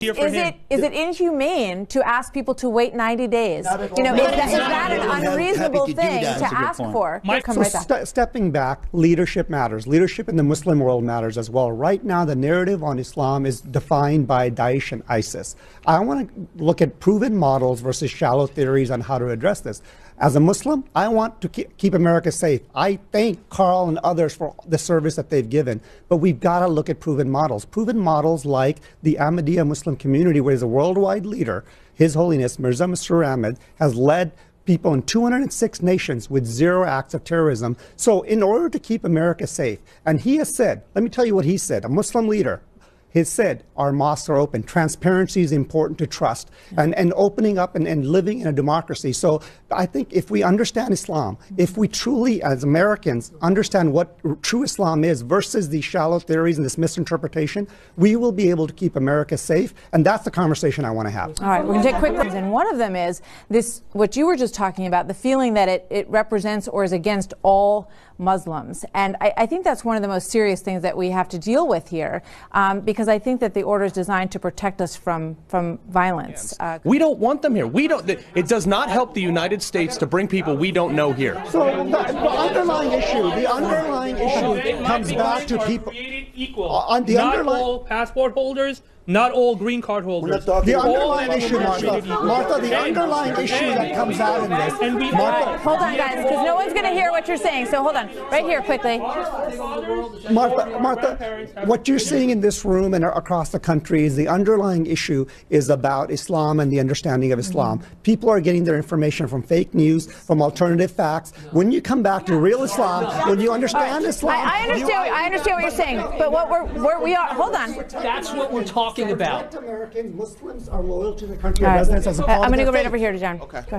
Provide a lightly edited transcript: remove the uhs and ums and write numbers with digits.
Is it inhumane to ask people to wait 90 days? You know, is that an unreasonable thing to ask for? Stepping back, leadership matters. Leadership in the Muslim world matters as well. Right now, the narrative on Islam is defined by Daesh and ISIS. I want to look at proven models versus shallow theories on how to address this. As a Muslim, I want to keep America safe. I thank Carl and others for the service that they've given. But we've got to look at proven models. Proven models like the Ahmadiyya Muslim community, where he's a worldwide leader. His Holiness Mirza Masroor Ahmad has led people in 206 nations with 0 acts of terrorism. So in order to keep America safe, and he has said, let me tell you what he said, a Muslim leader, he said, our mosques are open. Transparency is important to trust, and opening up and living in a democracy. So I think if we understand Islam, if we truly, as Americans, understand what true Islam is versus these shallow theories and this misinterpretation, we will be able to keep America safe. And that's the conversation I want to have. All right, we're going to take quick questions. And one of them is this, what you were just talking about, the feeling that it represents or is against all Muslims. And I think that's one of the most serious things that we have to deal with here, because I think that the order is designed to protect us from violence. We don't want them here. We don't. It does not help the United States to bring people we don't know here. So the underlying issue comes back to people. Equal. Not all passport holders, not all green card holders. The underlying issue, Martha, the underlying issue that comes out in this. Hold on, guys, because no one's going to hear what you're saying. So hold on, right here, quickly. Martha, what you're seeing in this room and across the country is the underlying issue is about Islam and the understanding of Islam. People are getting their information from fake news, from alternative facts. When you come back to real Islam, when you understand Islam, I understand what you're saying, but what we are. Hold on. That's what we're talking about. American Muslims are loyal to the country. I'm going to go right over here to John. Okay.